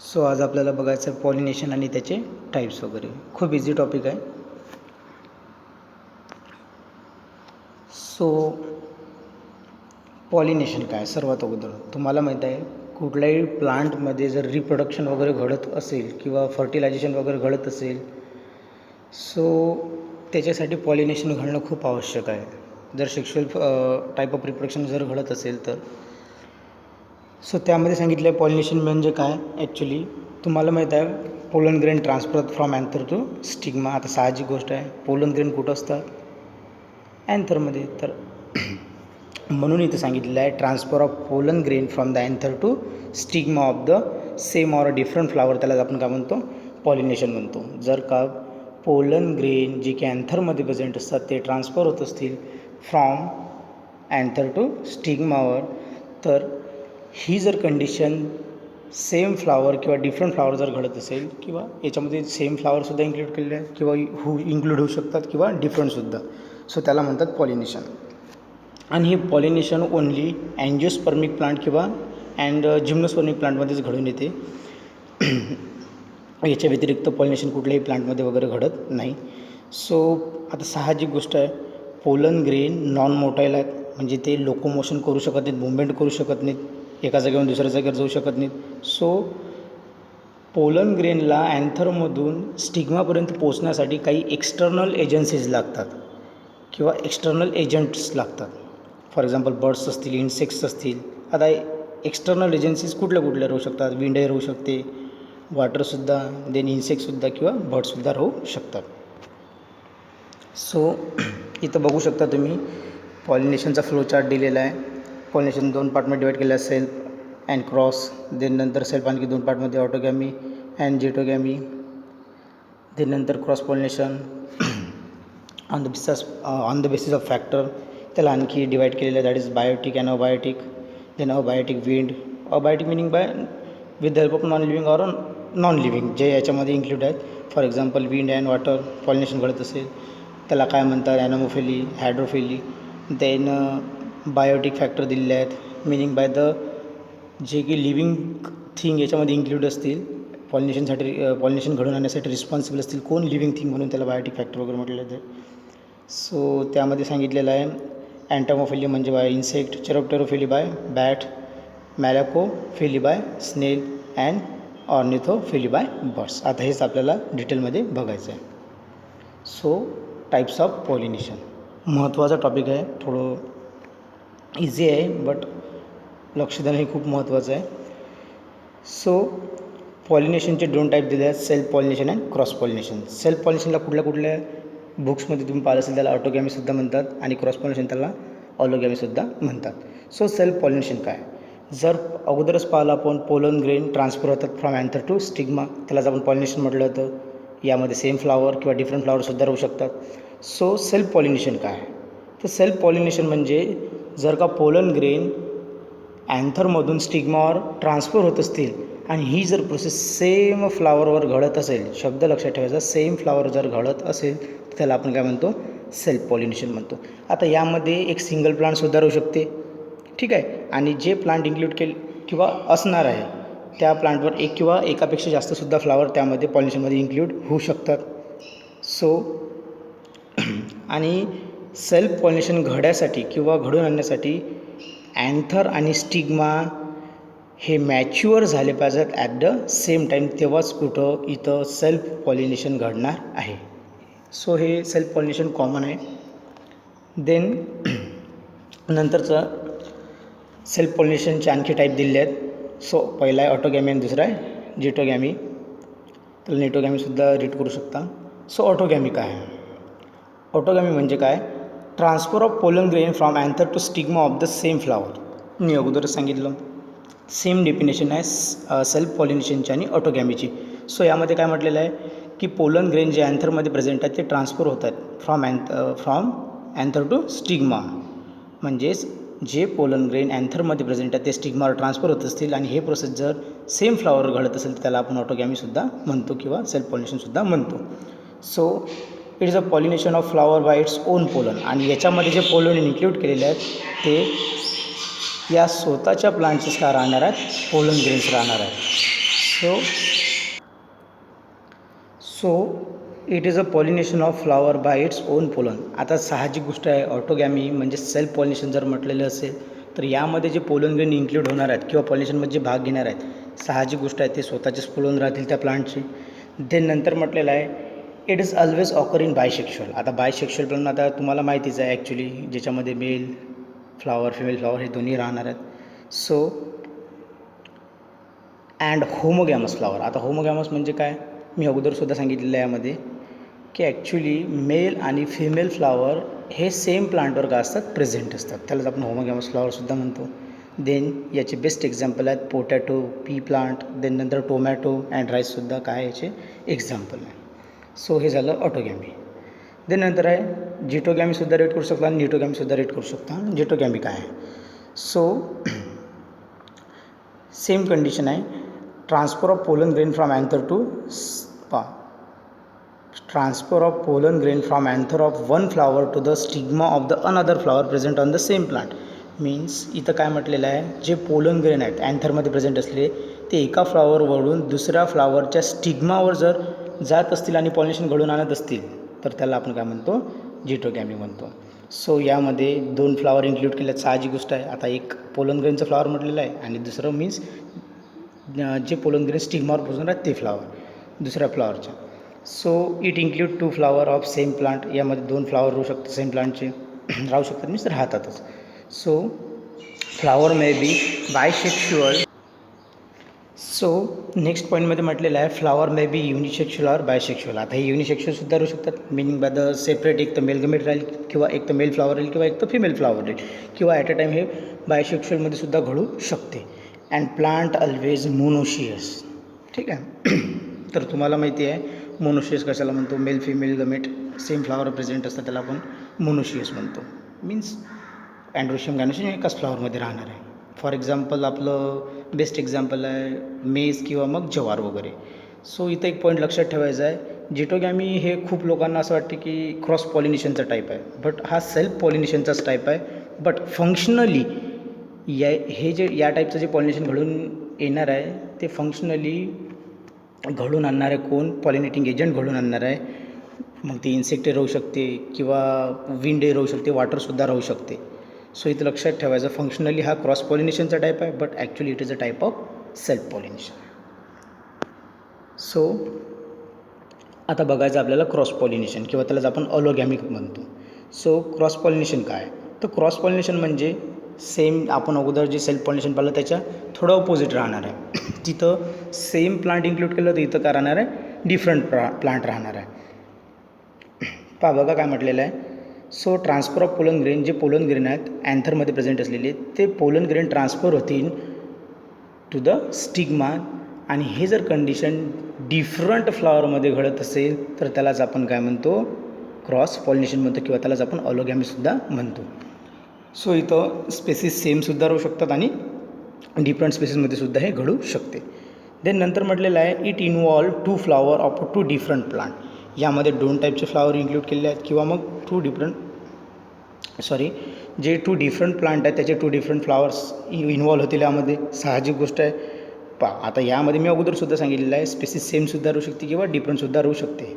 So आज आपल्याला बघायचं आहे पॉलिनेशन आणि त्याचे टाईप्स वगैरे. खूप इझी टॉपिक आहे. सो पॉलिनेशन काय, सर्वात अगोदर तुम्हाला माहीत आहे कुठल्याही प्लांटमध्ये जर रिप्रोडक्शन वगैरे घडत असेल किंवा फर्टिलायझेशन वगैरे घडत असेल, सो त्याच्यासाठी पॉलिनेशन घडणं खूप आवश्यक आहे. जर सेक्शुअल टाईप ऑफ रिप्रोडक्शन जर घडत असेल तर सो त्यामध्ये सांगितलं आहे पॉलिनेशन म्हणजे काय. ॲक्च्युली तुम्हाला माहीत आहे pollen grain transfer from anther to stigma. आता साहजिक गोष्ट आहे, पोलन ग्रेन कुठं असतात, अँथरमध्ये. तर म्हणून इथं सांगितलेलं आहे transfer of pollen grain from the anther to stigma of the same or different flower, त्याला आपण काय म्हणतो, पॉलिनेशन म्हणतो. जर का पोलन ग्रेन जे की अँथरमध्ये प्रेझेंट असतात ते ट्रान्सफर होत असतील फ्रॉम अँथर टू स्टिग्मावर, तर ही जर कंडिशन सेम फ्लावर किंवा डिफरंट फ्लावर जर घडत असेल, किंवा याच्यामध्ये सेम फ्लावरसुद्धा इन्क्लूड केलेले आहेत किंवा इन्क्लूड होऊ शकतात किंवा डिफरंटसुद्धा, सो त्याला म्हणतात पॉलिनेशन. आणि हे पॉलिनेशन ओन्ली अँजिओस्पर्मिक प्लांट किंवा जिम्नोस्पर्मिक प्लांटमध्येच घडून येते. याच्या व्यतिरिक्त पॉलिनेशन कुठल्याही प्लांटमध्ये वगैरे घडत नाही. सो आता साहजिक गोष्ट आहे, पोलन ग्रेन नॉन मोटाईल आहेत, म्हणजे ते लोकोमोशन करू शकत नाहीत, मुवमेंट करू शकत नाहीत, एका जागेवरून दुसऱ्या जागेवर जाऊ शकत नाहीत. सो पोलन ग्रेनला अँथरमधून स्टिग्मापर्यंत पोचण्यासाठी काही एक्सटर्नल एजन्सीज लागतात किंवा एक्सटर्नल एजंट्स लागतात. फॉर एक्झाम्पल बर्ड्स असतील, इन्सेक्ट्स असतील. आता एक्सटर्नल एजन्सीज कुठल्या कुठल्या राहू शकतात, विंड राहू शकते, वाटरसुद्धा, देन इन्सेक्टसुद्धा किंवा बर्डसुद्धा राहू शकतात. सो इथं बघू शकता तुम्ही पॉलिनेशनचा फ्लो चार्ट दिलेला आहे. पॉलिनेशन 2 पार्टमध्ये डिवाईड केलं आहे, सेल्फ अँड क्रॉस. देन नंतर सेल्फ आणखी 2 पार्टमध्ये, ऑटोगॅमी अँड जिटोगॅमी. देन नंतर cross pollination on the basis of factor, त्याला आणखी डिवाईड केलेलं आहे, that is biotic and abiotic. Then abiotic wind, abiotic meaning by with the help of non living or non living, जे याच्यामध्ये include आहेत. For example wind and water pollination घडत असेल त्याला काय म्हणतात, anemophily, hydrophily. Then biotic factor दिलेले आहेत, मिनिंग बाय द जे की लिव्हिंग थिंग याच्यामध्ये इन्क्लूड असतील, पॉलिनेशन घडून आणण्यासाठी रिस्पॉन्सिबल असतील, कोण लिव्हिंग थिंग, म्हणून त्याला बायोटिक फॅक्टर वगैरे म्हटलेलं आहे. सो त्यामध्ये सांगितलेलं आहे अँटोमोफिली म्हणजे by insect, chiropterophily by bat, malacophily by snail and ornithophily by birds. आता हेच आपल्याला डिटेलमध्ये बघायचं आहे. सो टाईप्स ऑफ पॉलिनेशन महत्त्वाचा टॉपिक आहे, थोडं इझी आहे बट लक्ष देणं हे खूप महत्त्वाचं आहे. सो पॉलिनेशनचे 2 टाईप दिले आहेत, self pollination and cross pollination. Self पॉलिनेशनला कुठल्या बुक्समध्ये तुम्ही पाहिलं असेल त्याला ऑटोगॅमीसुद्धा म्हणतात, आणि क्रॉस पॉलिनेशन त्याला ऑलोगॅमीसुद्धा म्हणतात. सो सेल्फ पॉलिनेशन काय, जर अगोदरच पाहिलं आपण पोलन ग्रेन ट्रान्सफर होतात फ्रॉम अँथर टू स्टिग्मा, त्यालाच आपण पॉलिनेशन म्हटलं होतं. यामध्ये सेम फ्लावर किंवा डिफरंट फ्लावरसुद्धा राहू शकतात. सो सेल्फ पॉलिनेशन काय, तर सेल्फ पॉलिनेशन म्हणजे जर का पोलन ग्रेन अँथरमधून स्टिग्मावर ट्रान्सफर होत असतील आणि ही जर प्रोसेस सेम फ्लावरवर घडत असेल, शब्द लक्षात ठेवायचा, सेम फ्लावर जर घडत असेल तर त्याला आपण काय म्हणतो, सेल्फ पॉलिनेशन म्हणतो. आता यामध्ये एक सिंगल प्लांटसुद्धा राहू शकते, ठीक आहे, आणि जे प्लांट इन्क्लूड किंवा असणार आहे त्या प्लांटवर एक किंवा एकापेक्षा जास्तसुद्धा फ्लावर त्यामध्ये पॉलिनेशनमध्ये इन्क्लूड होऊ शकतात. सो आणि सेल्फ पॉलिनेशन घडण्यासाठी किंवा घडून आणण्यासाठी अँथर आणि स्टिग्मा हे मॅच्युअर झाले पाहिजेत ॲट द सेम टाईम, तेव्हाच कुठं इथं सेल्फ पॉलिनेशन घडणार आहे. सो हे सेल्फ पॉलिनेशन कॉमन आहे. देन नंतरचं सेल्फ पॉलिनेशनचे आणखी टाईप दिलेले आहेत. सो पहिला आहे ऑटोगॅमी आणि दुसरा आहे जिटोगॅमी, तर निटोगॅमीसुद्धा रीड करू शकता. सो ऑटोगॅमी काय आहे, ऑटोगॅमी म्हणजे काय, transfer of pollen grain from anther to stigma of the same flower. मी अगोदरच सांगितलं सेम डेफिनेशन आहे सेल्फ पॉलिनेशनची आणि ऑटोगॅमीची. सो यामध्ये काय म्हटलेलं आहे की पोलन ग्रेन जे अँथरमध्ये प्रेझेंट आहेत ते ट्रान्सफर होत आहेत फ्रॉम अँथर टू स्टिग्मा, म्हणजेच जे पोलन ग्रेन अँथरमध्ये प्रेझेंट आहेत ते स्टिग्मावर ट्रान्सफर होत असतील आणि हे प्रोसेस जर सेम फ्लावर घडत असेल तर त्याला आपण ऑटोगॅमीसुद्धा म्हणतो किंवा सेल्फ पॉलिनेशनसुद्धा म्हणतो. So it is a pollination of flower bye its own pollen, आणि याच्यामध्ये जे पोलन इन्क्लूड केलेले आहेत ते या स्वतःच्या प्लांटचेच काय राहणार आहेत, पोलन ग्रेन्स राहणार आहेत. So so it is a pollination of flower bye its own pollen. आता साहजिक गोष्ट आहे, ऑटोगॅमी म्हणजे सेल्फ पॉलिनेशन जर म्हटलेलं असेल तर यामध्ये जे पोलन ग्रेन इन्क्लूड होणार आहेत किंवा पॉलिनेशनमध्ये जे भाग घेणार आहेत, साहजिक गोष्ट आहे ते स्वतःचेच पोलन राहतील त्या प्लांटचे. देन नंतर म्हटलेलं आहे it is always occur in bisexual. आता बायसेक्शुअल पण आता तुम्हाला माहितीच आहे ॲक्च्युली, ज्याच्यामध्ये मेल फ्लावर फिमेल फ्लावर हे दोन्ही राहणार आहेत. So and homogamous flower. आता होमोगॅमस म्हणजे काय, मी अगोदरसुद्धा सांगितलेलं आहे यामध्ये की ॲक्च्युली मेल आणि फिमेल फ्लावर हे सेम प्लांटवर का असतात, प्रेझेंट असतात, त्यालाच आपण होमोगॅमस फ्लावरसुद्धा म्हणतो. देन याचे बेस्ट एक्झाम्पल आहेत पोटॅटो, पी प्लांट, देन नंतर टोमॅटो अँड राईससुद्धा काय याचे एक्झाम्पल आहे. सो हे झालं ऑटोगॅमी. देन नंतर आहे जिटोगॅमीसुद्धा रेट करू शकता आणि निटोगॅमीसुद्धा रेट करू शकता. जिटोगॅमी काय आहे, सो सेम कंडिशन आहे, transfer of pollen grain from anther to transfer of pollen grain from anther of one flower to the stigma of the another flower present on the same plant. Means इथं काय म्हटलेलं आहे, जे pollen grain आहेत अँथरमध्ये present असलेले ते एका फ्लावरवरून दुसऱ्या फ्लावरच्या स्टिग्मावर जर जात असतील आणि पॉलिनेशन घडून आणत असतील तर त्याला आपण काय म्हणतो, जिटोगॅमी म्हणतो. सो यामध्ये दोन फ्लावर इन्क्लूड केल्यात, साहजिक गोष्ट आहे. आता एक पोलन ग्रेनचं फ्लावर म्हटलेलं आहे आणि दुसरं मीन्स जे पोलन ग्रेन स्टिग्मावर पोचून आहेत ते फ्लावर दुसऱ्या फ्लावरच्या. So it include two flower of same plant. यामध्ये दोन फ्लावर राहू शकतात सेम प्लांटचे, राहू शकतात मीन्स राहतातच. So flower may be bisexual. So next पॉईंटमध्ये म्हटलेलं आहे flower may be unisexual or bisexual. आता हे युनिसेक्शुअलसुद्धा राहू शकतात, मिनिंग बाय द सेपरेट एक तर मेल गमेट राहील किंवा एक तर मेल फ्लावर राहील किंवा एक तर फिमेल फ्लावर राहील किंवा ॲट अ टाईम हे बायसेक्शुअलमध्ये सुद्धा घडू शकते. And plant always monoecious. ठीक आहे. तर तुम्हाला माहिती आहे मोनोशियस कशाला म्हणतो, male female gamete same flower present असतात त्याला आपण मोनोशियस म्हणतो. मीन्स अँड्रोशियम गॅनोशियम एकाच फ्लावरमध्ये राहणार आहे. फॉर एक्झाम्पल आपलं बेस्ट एक्झाम्पल आहे मेज किंवा मग जवार वगैरे. सो इथं एक पॉईंट लक्षात ठेवायचा आहे, जिटोगॅमी हे खूप लोकांना असं वाटते की क्रॉस पॉलिनेशनचा टाईप आहे, बट हा सेल्फ पॉलिनेशनचाच टाईप आहे. बट फंक्शनली हे जे या टाईपचं जे पॉलिनेशन घडून येणार आहे ते फंक्शनली घडून आणणार आहे कोण, पॉलिनेटिंग एजंट घडून आणणार आहे. मग ते इन्सेक्टे राहू शकते किंवा विंडे राहू शकते, वाटरसुद्धा राहू शकते. सो इथं लक्षात ठेवायचं फंक्शनली हा क्रॉस पॉलिनेशनचा टाईप आहे, but actually it is a type of self pollination. So आता बघायचं आपल्याला क्रॉस पॉलिनेशन किंवा त्यालाच आपण अलोगॅमिक म्हणतो. सो क्रॉस पॉलिनेशन काय, तर क्रॉस पॉलिनेशन म्हणजे सेम आपण अगोदर जे सेल्फ पॉलिनेशन पाहिलं त्याच्या थोडं ऑपोजिट राहणार आहे. तिथं सेम प्लांट इन्क्लूड केलं तर इथं काय राहणार आहे, डिफरंट प्लांट राहणार आहे. बघा काय म्हटलेलं आहे, so transfer of pollen grain, जे पोलन ग्रेन आहेत अँथरमध्ये प्रेझेंट असलेले ते पोलन ग्रेन ट्रान्सफर होतील टू द स्टिग्मा. आणि हे जर कंडिशन डिफरंट फ्लावरमध्ये घडत असेल तर त्यालाच आपण काय म्हणतो, क्रॉस पॉलिनेशन म्हणतो किंवा त्यालाच आपण अलोगॅमीसुद्धा म्हणतो. सो इथं स्पेसिस सेमसुद्धा राहू शकतात आणि डिफरंट स्पेसिसमध्ये सुद्धा हे घडू शकते. देन नंतर म्हटलेलं आहे it involve two flower of two different plant. यामध्ये दोन टाईपचे फ्लावर इन्क्लूड केलेले आहेत किंवा मग जे टू डिफरंट प्लांट आहेत त्याचे टू डिफरंट फ्लावर्स इन्वॉल्व होतील यामध्ये, साहजिक गोष्ट आहे. आता यामध्ये मी अगोदरसुद्धा सांगितलेलं आहे स्पेसिस सेमसुद्धा राहू शकते किंवा डिफरंटसुद्धा राहू शकते.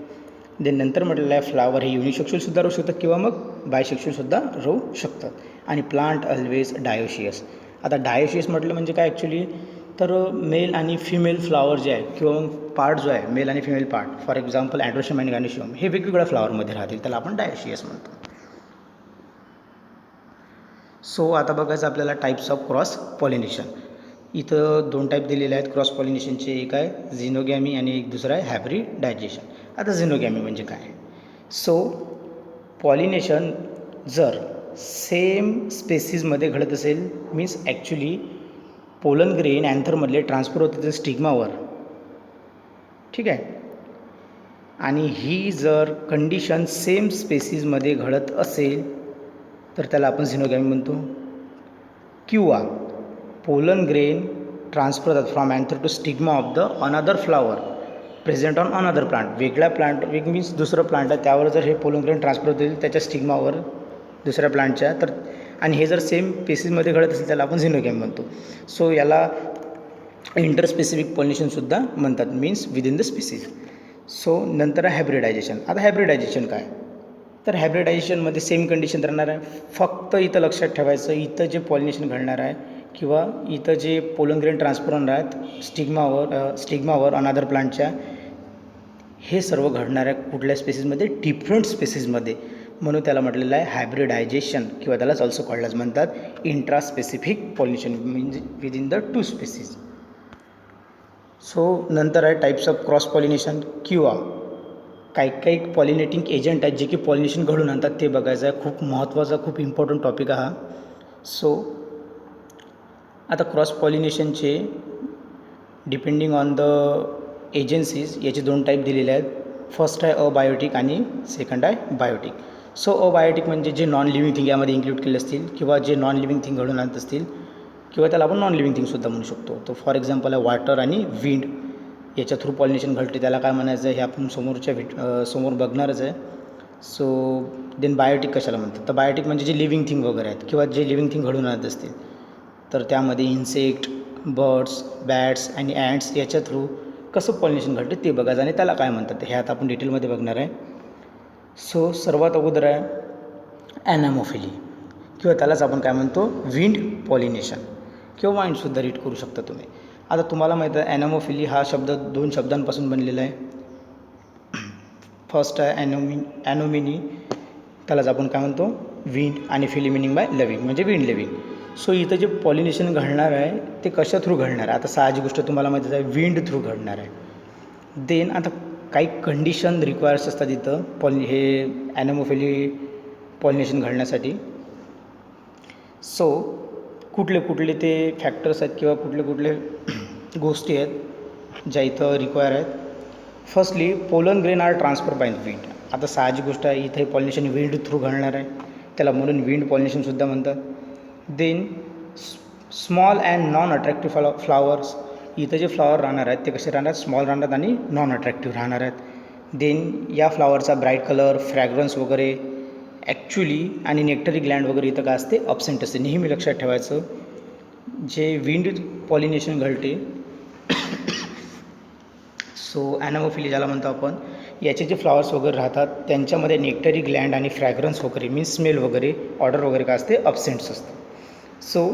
देन नंतर म्हटलेलं आहे फ्लावर हे युनिसेक्शुअलसुद्धा राहू शकतात किंवा मग बायसेक्शुअलसुद्धा राहू शकतात. आणि प्लांट ऑलवेज डायोशियस. आता डायोशियस म्हटलं म्हणजे काय ॲक्च्युली, तर मेल आणि फिमेल फ्लावर जे आहे किंवा पार्ट जो आहे मेल आणि female part, for example androecium आणि गॅनोशियम हे वेगवेगळ्या फ्लावरमध्ये राहतील, त्याला आपण डायोशियस म्हणतो. सो आता बघायचं आपल्याला टाईप्स ऑफ क्रॉस पॉलिनेशन. इथं दोन टाईप दिलेले आहेत क्रॉस पॉलिनेशनचे, एक आहे झिनोगॅमी आणि एक दुसरा आहे हायब्रिडायझेशन. आता झिनोगॅमी म्हणजे काय, सो पॉलिनेशन जर सेम स्पेसिसमध्ये घडत असेल मीन्स ॲक्च्युली पोलन ग्रेन अँथरमधले ट्रान्सफर होते ते स्टिग्मावर, ठीक आहे. आणि ही जर कंडिशन सेम स्पेसिसमध्ये घडत असेल तर त्याला आपण झिनोगॅमी म्हणतो. किंवा पोलन ग्रेन ट्रान्सफर होतात from anther to stigma of the another flower present on another plant. वेगळ्या प्लांट मीन्स दुसरं प्लांट आहे त्यावर जर हे पोलन ग्रेन ट्रान्सफर होतील त्याच्या स्टिग्मावर दुसऱ्या प्लांटच्या, तर आणि हे जर सेम पेसिसमध्ये घडत असेल त्याला आपण झिनोगॅमी म्हणतो. सो याला इंटरस्पेसिफिक पॉलिनेशनसुद्धा म्हणतात, means within the species. So नंतर आहे हायब्रिडायझेशन. आता हायब्रिडायझेशन काय, तर हायब्रिडायझेशनमध्ये सेम कंडिशन राहणार आहे. फक्त इथं लक्षात ठेवायचं, इथं जे पॉलिनेशन घडणार आहे किंवा इथं जे पोलन ग्रेन ट्रान्सफर होणार आहेत स्टिग्मावर अनादर प्लांटच्या, हे सर्व घडणार आहे कुठल्या स्पेसीजमध्ये, डिफरंट स्पेसीजमध्ये. म्हणून त्याला म्हटलेलं आहे हायब्रिडायझेशन, किंवा त्यालाच ऑल्सो कॉल्ड म्हणतात इंट्रास्पेसिफिक पॉलिनेशन, म्हणजे within the two species. So नंतर आहे टाईप्स ऑफ क्रॉस पॉलिनेशन, किंवा काही पॉलिनेटिंग एजंट आहेत जे की पॉलिनेशन घडून आणतात, ते बघायचं आहे. खूप महत्त्वाचा, खूप इम्पॉर्टंट टॉपिक आहे हा. सो आता क्रॉस पॉलिनेशनचे डिपेंडिंग ऑन द एजन्सीज याचे 2 टाईप दिलेले आहेत. फर्स्ट आहे अबायोटिक आणि सेकंड आहे बायोटिक. सो अबायोटिक म्हणजे जे नॉन लिव्हिंग थिंग यामध्ये इन्क्लूड केले असतील, किंवा जे नॉन लिव्हिंग थिंग घडून आणत असतील, किंवा त्याला आपण नॉन लिव्हिंग थिंगसुद्धा म्हणू शकतो. तो फॉर एक्झाम्पल आहे वॉटर आणि विंड, याच्या थ्रू पॉलिनेशन घडते, त्याला काय म्हणायचं आहे हे आपण समोर बघणारच आहे. सो देन बायोटिक कशाला म्हणतात, तर बायोटिक म्हणजे जे लिव्हिंग थिंग वगैरे आहेत, किंवा जे लिव्हिंग थिंग घडून आणत असतील, तर त्यामध्ये इन्सेक्ट, बर्ड्स, बॅट्स आणि ॲन्ट्स याच्या थ्रू कसं पॉलिनेशन घडते ते बघायचं, आणि त्याला काय म्हणतात हे आता आपण डिटेलमध्ये बघणार आहे. सो सर्वात अगोदर आहे ॲनामोफिली, किंवा त्यालाच आपण काय म्हणतो विंड पॉलिनेशन, किंवा वाईंडसुद्धा रीड करू शकता तुम्ही. आता तुम्हाला माहीत आहे ॲनामोफिली हा शब्द 2 शब्दांपासून बनलेला आहे. फर्स्ट आहे ॲनोमिनी, त्यालाच आपण काय म्हणतो विंड, आणि फिली मिनिंग बाय लिव्हिंग म्हणजे विंड लिव्हिंग. सो इथं जे पॉलिनेशन घडणार आहे ते कशा थ्रू घडणार आहे, आता साहजिक गोष्ट तुम्हाला माहितीच आहे विंड थ्रू घडणार आहे. देन आता काही कंडिशन रिक्वायर्स असतात इथं हे ॲनामोफिली पॉलिनेशन घडण्यासाठी. सो कुठले ते फॅक्टर्स आहेत, किंवा कुठले गोष्टी आहेत ज्या इथं रिक्वायर आहेत. Firstly pollen grain are transfer by wind. आता साहजिक गोष्ट आहे इथे पॉलिनेशन विंड थ्रू घडणार आहे, त्याला म्हणून विंड पॉलिनेशनसुद्धा म्हणतात. Then small and non attractive flowers, इथं जे फ्लॉवर राहणार आहेत ते कसे राहणार, स्मॉल राहणार आणि नॉन अट्रॅक्टिव्ह राहणार आहेत. देन या फ्लॉवरचा ब्राईट कलर, फ्रॅग्रन्स वगैरे ॲक्च्युली आणि नेक्टरी ग्लँड वगैरे इथं काय असते, अब्सेंट असते. नेहमी लक्षात ठेवायचं, जे विंड पॉलिनेशन घडते सो ॲनामोफिली ज्याला म्हणतो आपण, याचे जे फ्लॉवर्स वगैरे राहतात त्यांच्यामध्ये नेक्टरी ग्लँड आणि फ्रॅग्रन्स वगैरे मीन्स स्मेल वगैरे ऑर्डर वगैरे काय असते, अब्सेंट्स असते. सो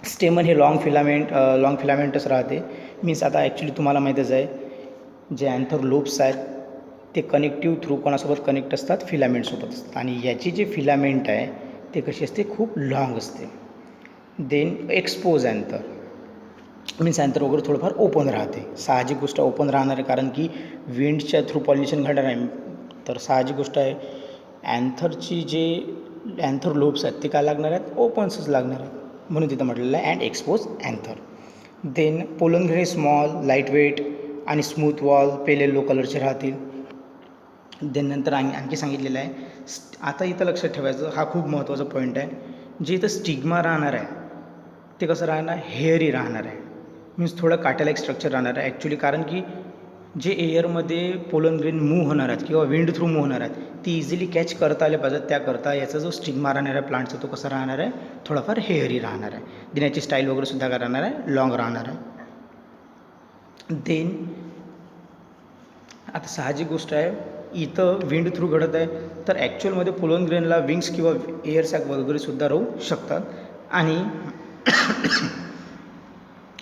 स्टेमन हे लॉंग फिलामेंटच राहते. मीन्स आता ॲक्च्युली तुम्हाला माहीतच आहे जे अँथर लोब्स आहेत ते कनेक्टिव्ह थ्रू कोणासोबत कनेक्ट असतात, फिलामेंटसोबत असतात, आणि याची जी फिलामेंट आहे ते कशी असते, खूप लॉंग असते. Then expose anther, means anther वगैरे थोडंफार ओपन राहते. साहजिक गोष्ट ओपन राहणार आहे, कारण की विंडच्या थ्रू पॉलिनेशन घडणार आहे, तर साहजिक गोष्ट आहे अँथरची जे अँथर लोब्स आहेत ते काय लागणार आहेत, ओपन्सच लागणार आहेत, म्हणून तिथं म्हटलेलं आहे and expose anther. Then pollen grain small, light weight आणि स्मूथ वॉल, पेल येलो कलरचे राहतील. देन नंतर आणखी सांगितलेलं आहे, आता इथं लक्षात ठेवायचं, हा खूप महत्त्वाचा पॉईंट आहे, जे इथं स्टिग्मा राहणार आहे ते कसं राहणार, हेअरी राहणार आहे. मीन्स थोडं काट्यालायक स्ट्रक्चर राहणार आहे ॲक्च्युली, कारण की जे एअरमध्ये पोलन ग्रेन मूव्ह होणार आहेत किंवा विंड थ्रू मूव्ह होणार आहेत ती इझिली कॅच करता आले पाहिजेत, त्याकरता याचा जो स्टिग्मा राहणार आहे प्लांटचा तो कसा राहणार आहे, थोडाफार हेअरी राहणार आहे. देण्याची स्टाईल वगैरे सुद्धा काय राहणार आहे, लॉंग राहणार आहे. देन आता साहजिक गोष्ट आहे इथं विंड थ्रू घडत आहे, तर ॲक्च्युअलमध्ये पोलन ग्रेनला विंग्स किंवा एअर सॅक वगैरे सुद्धा राहू शकतात, आणि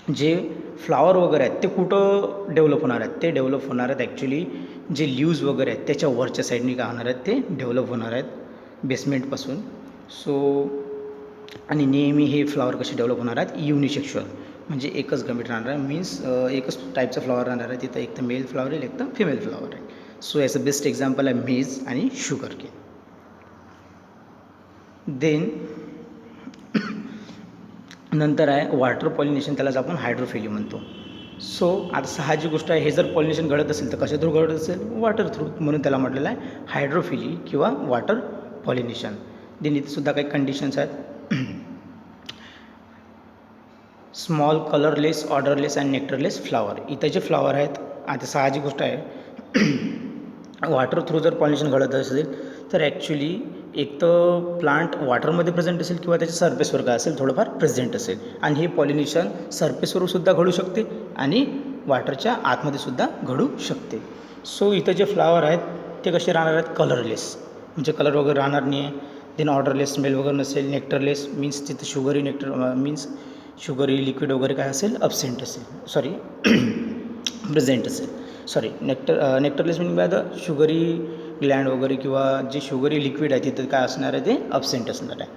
जे फ्लावर वगैरे आहेत ते कुठं डेव्हलप होणार आहेत, ते डेव्हलप होणार आहेत ॲक्च्युली जे लीव्ज वगैरे आहेत त्याच्या वरच्या साईडनी काय होणार आहेत, ते डेव्हलप होणार आहेत बेसमेंटपासून. सो आणि नेहमी हे फ्लावर कसे डेव्हलप होणार आहेत, युनिसेक्शुअल, म्हणजे एकच गमीट राहणार आहे, मीन्स एकच टाईपचं फ्लावर राहणार आहे, तिथं एक तर मेल फ्लावर आहे, एक तर फिमेल फ्लावर आहे. सो याचं बेस्ट एक्झाम्पल आहे मेज आणि शुगर केन. देन नंतर आहे वॉटर पॉलिनेशन, त्यालाच आपण हायड्रोफिली म्हणतो. सो आता साहजिक गोष्ट आहे, हे जर पॉलिनेशन घडत असेल तर कशा थ्रू घडत असेल, वॉटर थ्रू, म्हणून त्याला म्हटलेलं आहे हायड्रोफिली किंवा वॉटर पॉलिनेशन. देन इथे सुद्धा काही कंडिशन्स आहेत, small colourless, odourless and nectarless flower. इथं जे फ्लावर आहेत, आता साहजिक गोष्ट आहे वॉटर थ्रू जर पॉलिनेशन घडत असेल तर ॲक्च्युली एक तर प्लांट वॉटरमध्ये प्रेझेंट असेल किंवा त्याच्या सरफेसवर काय असेल थोडंफार प्रेझेंट असेल, आणि हे पॉलिनेशन सरफेसवर सुद्धा घडू शकते आणि वॉटरच्या आतमध्ये सुद्धा घडू शकते. सो इथं जे फ्लावर आहेत ते कसे राहणार आहेत, कलरलेस, म्हणजे कलर वगैरे राहणार नाही आहे. देन ऑर्डरलेस, स्मेल वगैरे नसेल. नेक्टरलेस मीन्स तिथं sugary nectar means sugary liquid वगैरे काय असेल, अब्सेंट असेल, सॉरी प्रेझेंट असेल, sorry nectarless meaning by the sugary Gland वगैरे किंवा जे शुगरी लिक्विड आहे तिथं काय असणार आहे, ते अब्सेंट असणार आहे.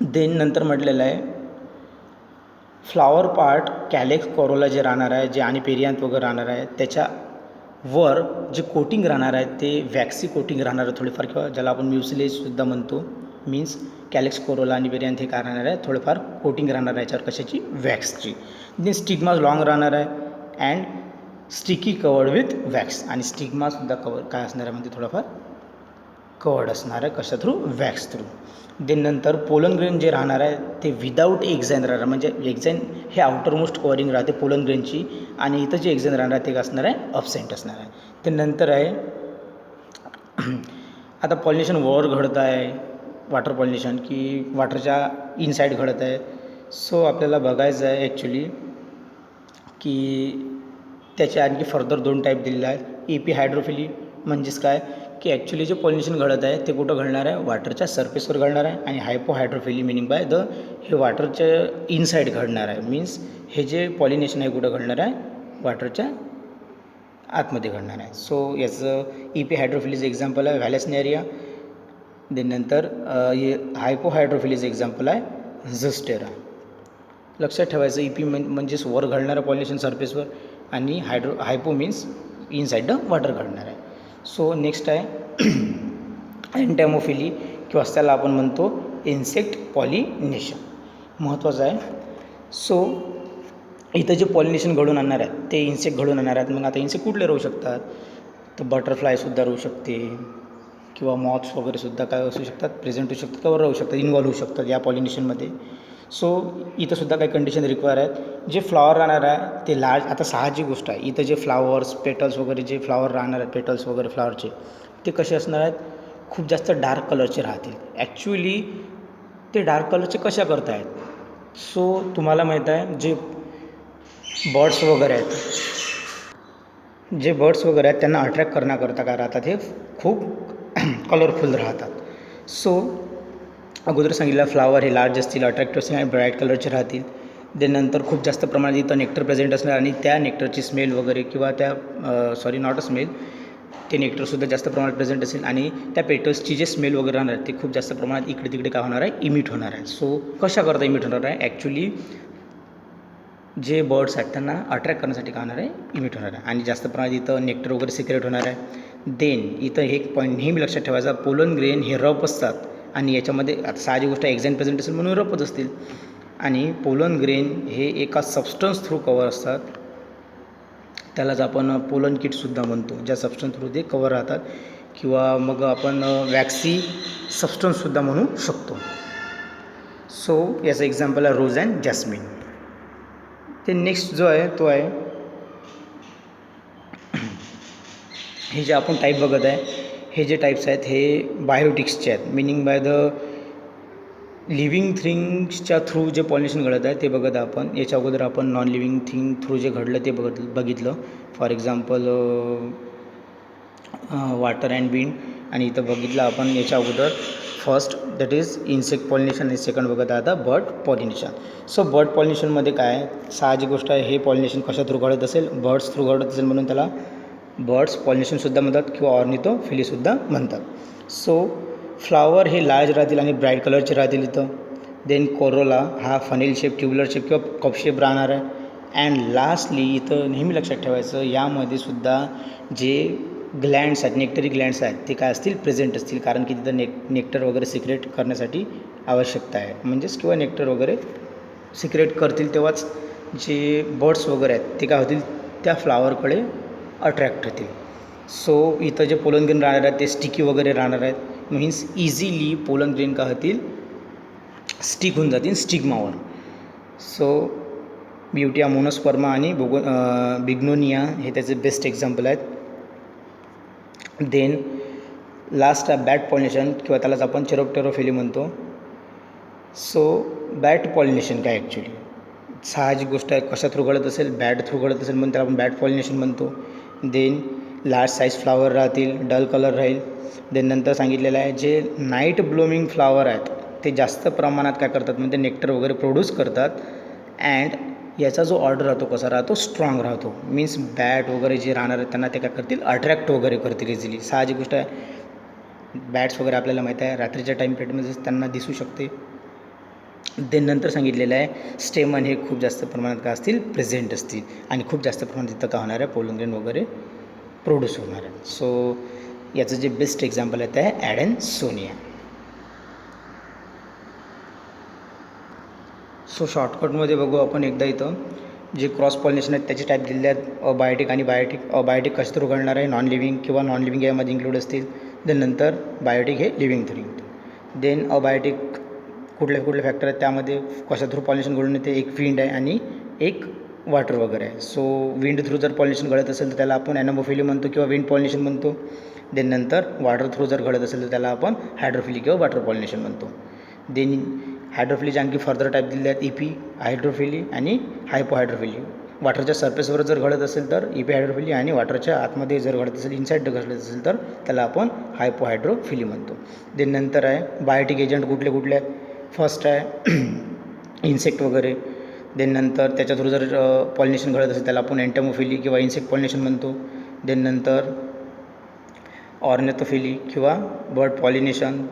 देन नंतर म्हटलेलं आहे फ्लावर पार्ट कॅलेक्स कोरोला जे राहणार आहे, जे आणि पेरियांत वगैरे राहणार आहे, त्याच्यावर जे कोटिंग राहणार आहे ते वॅक्सी कोटिंग राहणार आहे थोडीफार, किंवा ज्याला आपण म्युसिलेजसुद्धा म्हणतो. मीन्स कॅलेक्स कोरोला आणि पेरियांत हे काय राहणार आहे, थोडंफार कोटिंग राहणार आहे याच्यावर, कशाची, वॅक्सची. देन स्टिग्मा लॉंग राहणार आहे and sticky covered with wax, आणि स्टिग्मासुद्धा कवर काय असणार आहे म्हणजे थोडंफार कवर्ड असणार आहे, कशा थ्रू, वॅक्स थ्रू. देन नंतर पोलन ग्रेन जे राहणार आहे ते विदाऊट एक्झाईन राहणार, म्हणजे एक्झाईन हे आउटरमोस्ट कवरिंग राहते पोलन ग्रेनची, आणि इथं जे एक्झाईन राहणार ते असणार आहे, अब्सेंट असणार आहे. ते नंतर आहे आता पॉलिनेशन वर घडत आहे, वॉटर पॉलिनेशन की वॉटरच्या इनसाईड घडत आहे. सो आपल्याला बघायचं आहे ॲक्च्युली की त्याचे आणखी फर्दर 2 टाईप दिलेले आहेत. एपी हायड्रोफिली म्हणजेच काय की ॲक्च्युली जे पॉलिनेशन घडत आहे ते कुठं घडणार आहे, वॉटरच्या सरफेसवर घडणार आहे, आणि हायपो हायड्रोफिली मिनिंग बाय द हे वॉटरच्या इनसाईड घडणार आहे. मीन्स हे जे पॉलिनेशन आहे कुठं घडणार आहे, वॉटरच्या आतमध्ये घडणार आहे. सो याचं ईपी हायड्रोफिलीचं एक्झाम्पल आहे व्हॅलेसनेरिया. देन नंतर हे हायपो हायड्रोफिलीचं एक्झाम्पल आहे झस्टेरा. लक्षात ठेवायचं ईपी म्हणजेच वर घडणारं पॉलिनेशन सरफेसवर, आणि हायपो मीन्स इनसाईड द वॉटर घडणार आहे. सो नेक्स्ट आहे एंटॅमोफिली किंवा त्याला आपण म्हणतो इन्सेक्ट पॉलिनेशन, महत्त्वाचं आहे. सो इथं जे पॉलिनेशन घडून आणणार आहे ते इन्सेक्ट घडून आणणार आहेत. मग आता इन्सेक्ट कुठले राहू शकतात, तर बटरफ्लायसुद्धा राहू शकते, किंवा मॉथ्स वगैरेसुद्धा काय असू शकतात, प्रेझेंट होऊ शकतात किंवा राहू शकतात, इन्व्हॉल्व होऊ शकतात या पॉलिनेशनमध्ये. सो इथंसुद्धा काही कंडिशन रिक्वायर आहेत. जे फ्लॉवर राहणार आहे ते लार्ज, आता साहजिक गोष्ट आहे इथं जे फ्लावर्स पेटल्स वगैरे जे फ्लावर राहणार आहेत, पेटल्स वगैरे फ्लावरचे, ते कसे असणार आहेत, खूप जास्त डार्क कलरचे राहतील. ॲक्च्युली ते डार्क कलरचे कशा करत आहेत, सो तुम्हाला माहीत आहे जे बर्ड्स वगैरे आहेत त्यांना अट्रॅक्ट करण्याकरता काय राहतात, हे खूप कलरफुल राहतात. सो अगोदर सांगितलं फ्लावर हे लार्ज असतील, अट्रॅक्टिव्ह असतील आणि ब्राईट कलरचे राहतील. नंतर खूप जास्त प्रमाणात इथं नेक्टर प्रेझेंट असणार, आणि त्या नेक्टरची स्मेल वगैरे किंवा त्या नॉट अ स्मेल, ते नेक्टरसुद्धा जास्त प्रमाणात प्रेझेंट असेल, आणि त्या पेटल्सची जे स्मेल वगैरे राहणार आहे ते खूप जास्त प्रमाणात इकडे तिकडे काय होणार आहे, इमिट होणार आहे. सो कशा करता इमिट होणार आहे, ॲक्च्युली जे बर्ड्स आहेत त्यांना अट्रॅक्ट करण्यासाठी काय होणार आहे, इमिट होणार आहे, आणि जास्त प्रमाणात इथं नेक्टर वगैरे सिक्रेट होणार आहे. देन इथं हे पॉईंट नेहमी लक्षात ठेवायचा, पोलन ग्रेन हे रफ असतात, आणि याच्यामध्ये आता साधी गोष्ट एक्झाईन प्रेझेंट असेल म्हणून रफच असतील, आणि पोलन ग्रेन हे एका सबस्टन्स थ्रू कवर असतात, त्यालाच आपण पोलन किटसुद्धा म्हणतो, ज्या सबस्टन्स थ्रू ते कवर राहतात, किंवा मग आपण वॅक्सी सबस्टन्ससुद्धा म्हणू शकतो. सो याचं एक्झाम्पल आहे रोज अँड जॅस्मिन. ते नेक्स्ट जो आहे तो आहे हे जे आपण टाईप बघत आहे, हे जे टाईप्स आहेत हे बायोटिक्सचे आहेत, मिनिंग बाय द लिव्हिंग थिंग्सच्या थ्रू जे पॉलिनेशन घडत आहे ते बघत आहे आपण. याच्या अगोदर आपण नॉन लिव्हिंग थिंग थ्रू जे घडलं ते बघितलं. For example water and wind, आणि इथं बघितलं आपण याच्या अगोदर first that is insect pollination, आणि सेकंड बघत आहे आता बर्ड पॉलिनेशन. सो बर्ड पॉलिनेशनमध्ये काय साहजिक गोष्ट आहे, हे पॉलिनेशन कशा थ्रू घडत असेल, बर्ड्स थ्रू घडत असेल म्हणून त्याला बर्ड्स पॉलिनेशनसुद्धा म्हणतात किंवा ऑर्निथोफिलीसुद्धा म्हणतात. सो फ्लावर हे लार्ज राहतील आणि ब्राईट कलरचे राहतील इथं. देन कोरोला हा फनेल शेप, ट्युब्युलर शेप किंवा कप शेप राहणार आहे. अँड लास्टली इथं नेहमी लक्षात ठेवायचं, यामध्ये सुद्धा जे ग्लँड्स आहेत, नेक्टरी ग्लँड्स आहेत, ते काय असतील, प्रेझेंट असतील, कारण की तिथं नेक्टर वगैरे सिक्रेट करण्यासाठी आवश्यकता आहे, म्हणजेच किंवा नेक्टर वगैरे सिक्रेट करतील तेव्हाच जे बर्ड्स वगैरे आहेत ते काय होतील, त्या फ्लावरकडे अट्रॅक्ट होतील. सो इथं जे पोलन ग्रेन राहणार आहेत ते स्टिकी वगैरे राहणार आहेत, मीन्स इझिली पोलन ग्रेन काय होतील, स्टिक होऊन जातील स्टिग्मावर. सो ब्युटिया मोनोस्पर्मा आणि बिग्नोनिया हे त्याचे बेस्ट एक्झाम्पल आहेत. देन लास्ट आहे बॅट पॉलिनेशन किंवा त्यालाच आपण चेरोप्टेरोफिली म्हणतो. सो बॅट पॉलिनेशन काय ॲक्च्युली साहजिक गोष्ट आहे, कशा थ्रू घडत असेल, बॅट थ्रू घडत असेल म्हणून त्याला आपण बॅट पॉलिनेशन म्हणतो. देन लार्ज साईज फ्लावर राहतील, डल कलर राहील. देन नंतर सांगितलेलं आहे जे नाईट ब्लूमिंग फ्लावर आहेत ते जास्त प्रमाणात काय करतात म्हणजे नेक्टर वगैरे प्रोड्यूस करतात. अँड याचा जो ऑर्डर राहतो कसा राहतो, स्ट्रॉंग राहतो. मीन्स बॅट वगैरे जे राहणार आहेत त्यांना ते काय करतील, अट्रॅक्ट वगैरे करतील इझिली. साहजिक गोष्ट आहे, बॅट्स वगैरे आपल्याला माहीत आहे रात्रीच्या टाईम पिरियडमध्ये त्यांना दिसू शकते. देन नंतर सांगितलेलं आहे स्टेमन हे खूप जास्त प्रमाणात काय असतील, प्रेझेंट असतील आणि खूप जास्त प्रमाणात तिथं काय होणार आहे, पोलन ग्रेन वगैरे प्रोड्यूस होणार आहे. सो याचं जे बेस्ट एक्झाम्पल आहे ते आहे ॲडेन्सोनिया. सो शॉर्टकटमध्ये बघू आपण एकदा इथं जे क्रॉस पॉलिनेशन आहेत त्याचे टाईप दिलेले आहेत, अबायोटिक आणि बायोटिक. अबायोटिक कशा थ्रू घडणार आहे, नॉन लिव्हिंग किंवा नॉन लिव्हिंग यामध्ये इन्क्लूड असतील. देन नंतर बायोटिक हे लिव्हिंग थ्रू. देन अबायोटिक कुठले कुठले फॅक्टर आहेत त्यामध्ये कशा थ्रू पॉलिनेशन घडून येते, एक विंड आहे आणि एक वॉटर वगैरे आहे. सो विंड थ्रू जर पॉलिनेशन घडत असेल तर त्याला आपण ॲनोमोफिली म्हणतो किंवा विंड पॉलिनेशन म्हणतो. देन नंतर वॉटर थ्रू जर घडत असेल तर त्याला आपण हायड्रोफिली किंवा वॉटर पॉलिनेशन म्हणतो. देन हायड्रोफिलीचे आणखी फर्दर टाईप दिलेले आहेत, इपी हायड्रोफिली आणि हायपोहायड्रोफिली. वॉटरच्या सरफेसवर जर घडत असेल तर इपी हायड्रोफिली आणि वॉटरच्या आतमध्ये जर घडत असेल, इनसाईड घडत असेल तर त्याला आपण हायपोहायड्रोफिली म्हणतो. देन नंतर आहे बायोटिक एजंट कुठले कुठले. फर्स्ट आहे इन्सेक्ट वगैरे. देन नंतर त्याच्या थ्रू जर पॉलिनेशन घडत असेल त्याला आपण एंटॅमोफिली किंवा इन्सेक्ट पॉलिनेशन म्हणतो. देन नंतर ऑर्नेथोफिली किंवा बर्ड पॉलिनेशन.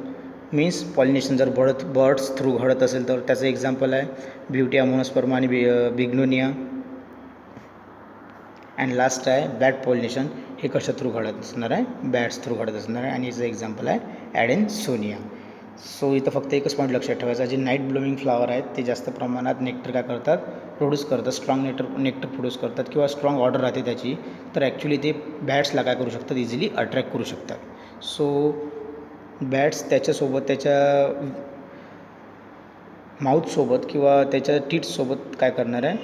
मीन्स पॉलिनेशन जर बर्ड्स थ्रू घडत असेल तर त्याचं एक्झाम्पल आहे ब्युटी अमोनोस्पर्मा आणि बिग्नोनिया. अँड लास्ट आहे बॅट पॉलिनेशन. हे कशा थ्रू घडत असणार आहे, बॅट्स थ्रू घडत असणार आहे आणि याचं एक्झाम्पल आहे ॲडेन्सोनिया. सो इथं फक्त एकच पॉईंट लक्षात ठेवायचा, जे नाईट ब्लूमिंग फ्लावर आहेत ते जास्त प्रमाणात नेक्टर काय करतात, प्रोड्यूस करतात, स्ट्रॉंग नेक्टर प्रोड्यूस करतात किंवा स्ट्रॉंग ऑर्डर राहते त्याची. तर ॲक्च्युली ते बॅट्सला काय करू शकतात, इझिली अट्रॅक्ट करू शकतात. सो बॅट्स त्याच्यासोबत त्याच्या माऊथसोबत किंवा त्याच्या टीथसोबत काय करणार आहे,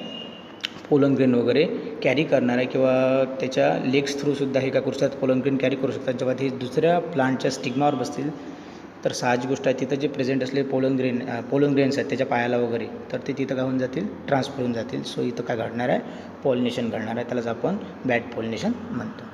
पोलन ग्रेन वगैरे कॅरी करणार आहे किंवा त्याच्या लेग्स थ्रूसुद्धा हे काय करू शकतात, पोलन ग्रेन कॅरी करू शकतात. जेव्हा ते दुसऱ्या प्लांटच्या स्टिग्मावर बसतील तर साहजिक गोष्ट आहे तिथं जे प्रेझेंट असले पोलन ग्रेन्स आहेत त्याच्या पायाला वगैरे, तर ते तिथं काय होऊन जातील, ट्रान्सफर होऊन जातील. सो इथं काय घडणार आहे, पॉलिनेशन घडणार आहे. त्यालाच आपण बॅट पॉलिनेशन म्हणतो.